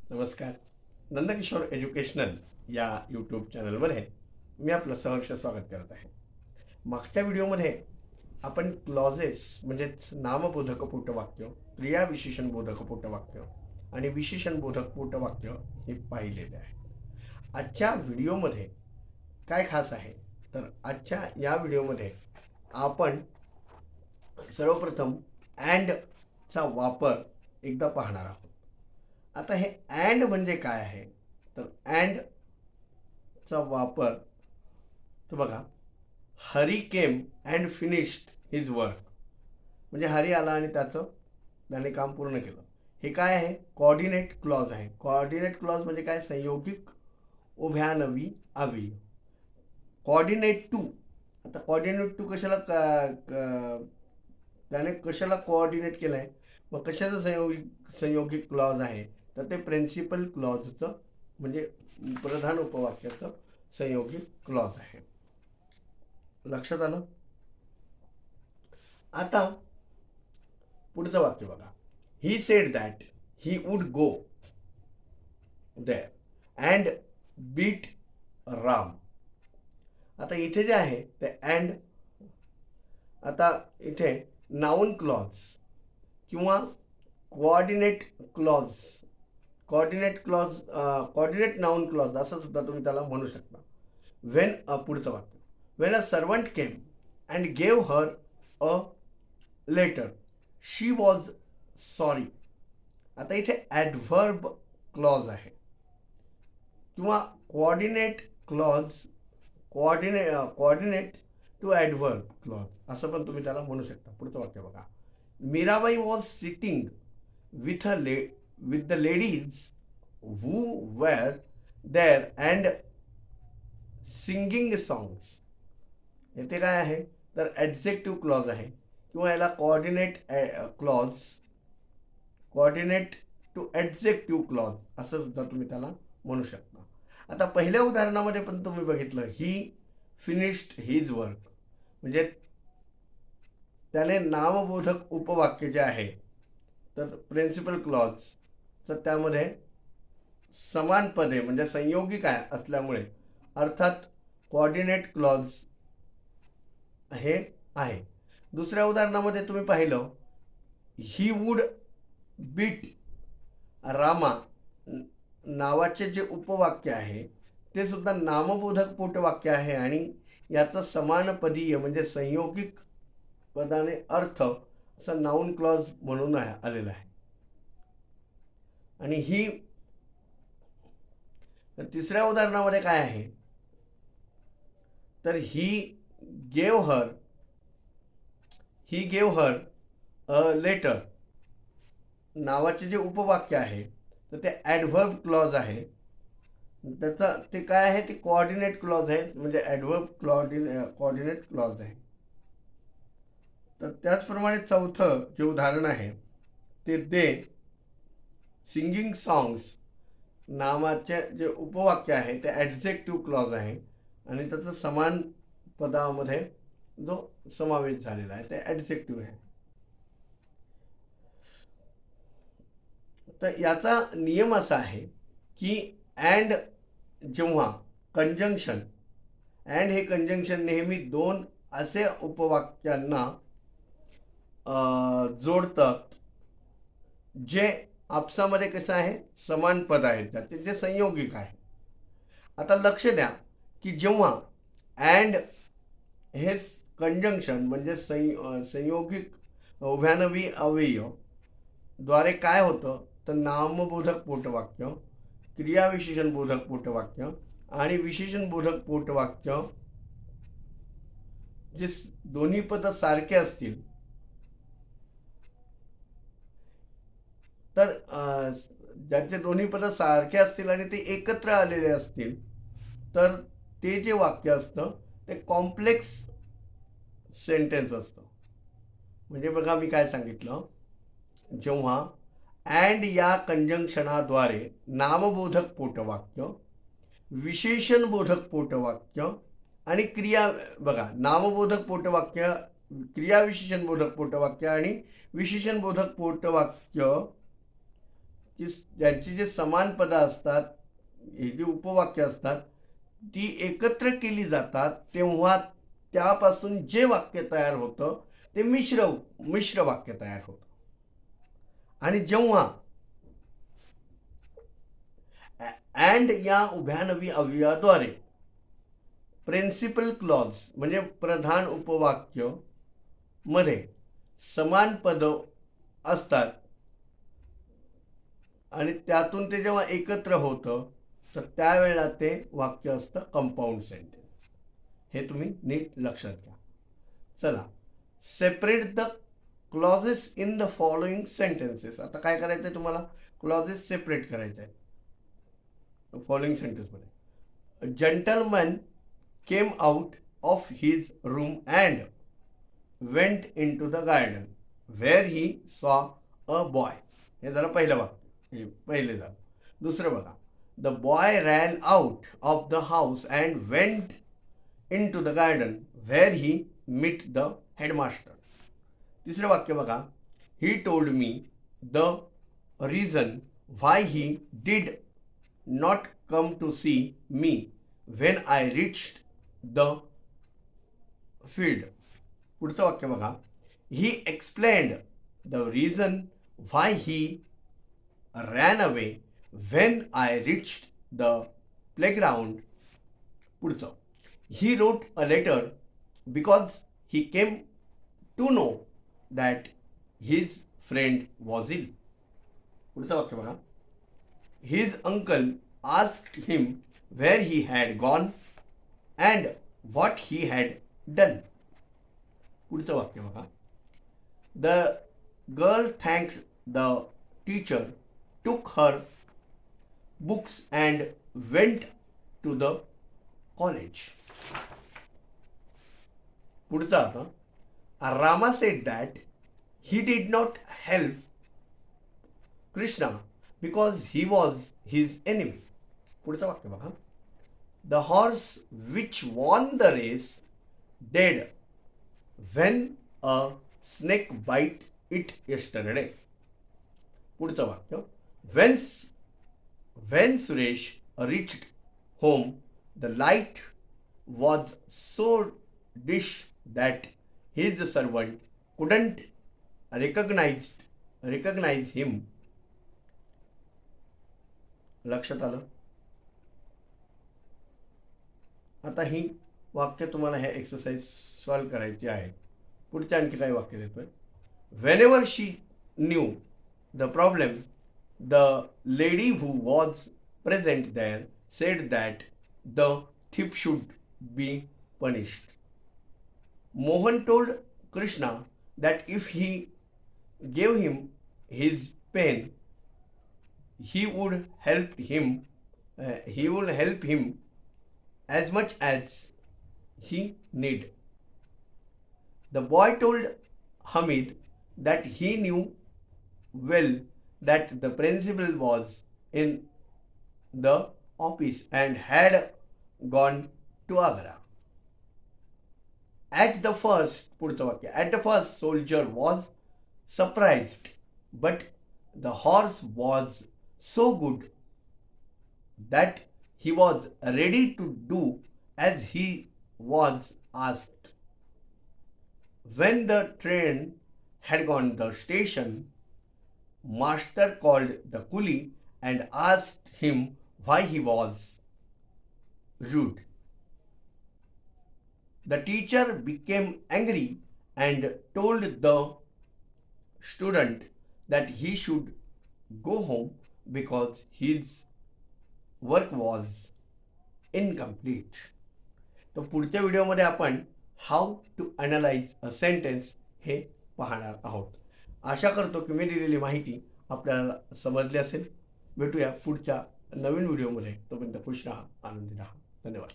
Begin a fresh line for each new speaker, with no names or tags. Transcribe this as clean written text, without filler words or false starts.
नमस्कार. नंदकिशोर एज्युकेशनल या यूट्यूब चॅनलमध्ये मी आपलं सहर्ष स्वागत करत आहे. मागच्या व्हिडिओमध्ये आपण क्लॉजेस म्हणजेच नामबोधक पूर्णवाक्य, क्रियाविशेषण बोधक पूर्णवाक्य आणि विशेषण बोधक पूर्णवाक्य हे पाहिलेले आहे. आजच्या व्हिडिओमध्ये काय खास आहे तर आजच्या या व्हिडिओमध्ये आपण सर्वप्रथम अँडचा वापर एकदा पाहणार आहोत. आता हे अँड म्हणजे काय आहे तर अँडचा वापर तर बघा, Hari came and finished his work, म्हणजे हरी आला आणि त्याने काम पूर्ण केलं. हे काय आहे? कोऑर्डिनेट क्लॉज आहे. कोऑर्डिनेट क्लॉज म्हणजे काय? संयोगिक उभयानवी अव्यय. कोऑर्डिनेट टू, आता कोऑर्डिनेट टू कशाला त्याने कशाला कोऑर्डिनेट केलं आहे? मग कशाचं संयोगिक क्लॉज आहे तर ते प्रिन्सिपल क्लॉजचं म्हणजे प्रधान उपवाक्याचं संयोगिक क्लॉज आहे. लक्षात आलं? आता पुढचं वाक्य बघा. He said that he would go there and beat Ram. आता इथे जे आहे ते अँड, आता इथे नाउन क्लॉज किंवा coordinate clause, coordinate noun clause असं सुद्धा तुम्ही त्याला म्हणू शकता. पुढचं वाक्य, when a servant came and gave her a letter she was sorry. आता इथे ॲडव्हर्ब क्लॉज आहे किंवा coordinate clause, coordinate to adverb clause असं पण तुम्ही त्याला म्हणू शकता. पुढचं वाक्य बघा. Mirabai was sitting with the ladies who were there and singing songs. येथे काय आहे तर ॲडजेक्टिव्ह क्लॉज आहे किंवा याला coordinate clause, coordinate to adjective clause असं सुद्धा तुम्ही त्याला म्हणू शकता. आता पहिल्या उदाहरणामध्ये पण तुम्ही बघितलं, ही फिनिश्ड हिज वर्क, म्हणजे त्याने नामबोधक उपवाक्य जे आहे तर प्रिन्सिपल क्लॉज तर त्यामध्ये समान पदे म्हणजे संयोगिक असल्यामुळे अर्थात कोऑर्डिनेट क्लॉज हे आहे. दुसऱ्या उदाहरणामध्ये तुम्ही पाहिलं, ही वूड बीट रामा नावाचे जे उपवाक्य आहे ते सुद्धा नामबोधक पोटवाक्य आहे आणि याचं समानपदीय म्हणजे संयोगिक पदाने अर्थ असं नाउन क्लॉज म्हणून आलेला आहे. आणि ही तिसऱ्या उदाहरणामध्ये काय आहे तर he gave her a letter नावाचे जे उपवाक्य आहे तर ते ॲडव्हर्ब क्लॉज आहे. त्याचं ते काय आहे ते कोऑर्डिनेट क्लॉज आहे, म्हणजे ॲडव्हर्ब कोऑर्डिनेट क्लॉज आहे. तर त्याचप्रमाणे चौथं जे उदाहरण आहे ते दे सिंगिंग सॉंग्स नावाचे जे उपवाक्य आहे ते ॲडजेक्टिव्ह क्लॉज आहे आणि त्याचं समान पदामध्ये जो समावेश झालेला आहे ते ॲडजेक्टिव्ह आहे. तर याचा नियम असा आहे की अँड जेव्हा कंजंक्शन, अँड हे कंजंक्शन नेहमी दोन असे उपवाक्यांना जोडतात जे आपसामध्ये कसं आहे समान पद आहेत त्याचे जे संयोगिक आहे. आता लक्ष द्या की जेव्हा अँड हे कंजंक्शन म्हणजे संयोगिक उभयानवी अव्यय द्वारे काय होतं तर नामबोधक पोटवाक्य, क्रियाविशेषण बोधक पोटवाक्य आणि विशेषण बोधक पोटवाक्य जे दोन्ही पद सारखे असतील तर ज्याचे दोन्ही पद सारखे असतील आणि ते एकत्र आलेले असतील तर ते जे वाक्य असतं ते कॉम्प्लेक्स सेंटेन्स असतं. म्हणजे बघा मी काय सांगितलं, जेव्हा अँड या कंजंक्शनाद्वारे नामबोधक पोटवाक्य, विशेषण बोधक पोटवाक्य आणि बघा नामबोधक पोटवाक्य, क्रियाविशेषण बोधक पोटवाक्य आणि विशेषण बोधक पोटवाक्य की ज्यांची जे समान पदं असतात, ही जी उपवाक्य असतात ती एकत्र केली जातात, तेव्हा त्यापासून जे वाक्य तयार होतं ते मिश्र वाक्य तयार होतं. आणि जेव्हा अँड या उभ्यानवी अव्ययाद्वारे प्रिन्सिपल क्लॉज म्हणजे प्रधान उपवाक्य मध्ये समान पद असतात आणि त्यातून ते जेव्हा एकत्र होतं तर त्यावेळेला ते वाक्य असतं कंपाऊंड सेंटेन्स. हे तुम्ही नीट लक्षात घ्या. चला, separate the clauses in the following sentences. आता काय करायचं आहे तुम्हाला? क्लॉजेस सेपरेट करायचे आहेत फॉलोइंग सेंटेन्समध्ये. A gentleman came out of his room and went into the garden where he saw a boy. हे झालं पहिलं वाक्य, हे पहिले झालं. दुसरं बघा. The boy ran out of the house and went into the garden where he meet the headmaster. तिसरं वाक्य बघा. He told me the reason why he did not come to see me when I reached the field. पुढचं वाक्य बघा. He explained the reason why he ran away when I reached the playground. पुढचं. He wrote a letter because he came to know that his friend was ill. पुढचं वाक्य बघा. His uncle asked him where he had gone and what he had done. पुढचं वाक्य बघा. The girl thanked the teacher, took her books and went to the college. पुढचं आता. Rama said that he did not help Krishna because he was his enemy. पुढचं वाक्य बघा. The horse which won the race died when a snake bite it yesterday. पुढचं वाक्य. When Suresh reached home, the light was so dim that his servant couldn't recognize him. लक्षात आलं? आता ही वाक्य तुम्हाला हे एक्सरसाइज सॉल्व करायची आहे. पुढचे आणखी काही वाक्य देतोय. Whenever she knew the problem, the lady who was present there said that the thief should be punished. Mohan told Krishna that if he gave him his pen, he would help him as much as he need. The boy told Hamid that he knew well that the principal was in the office and had gone to Agra. At the first soldier was surprised, but the horse was so good that he was ready to do as he was asked. When the train had gone to the station, master called the coolie and asked him why he was rude. The teacher became angry and told the student that he should go home because his work was incomplete. तर पुढच्या व्हिडिओमध्ये आपण how to analyse a sentence हे पाहणार आहोत. आशा करतो की मी दिलेली माहिती आपल्याला समजली असेल. भेटूया पुढच्या नवीन व्हिडिओमध्ये. तोपर्यंत खुश राहा, आनंदी राहा. धन्यवाद.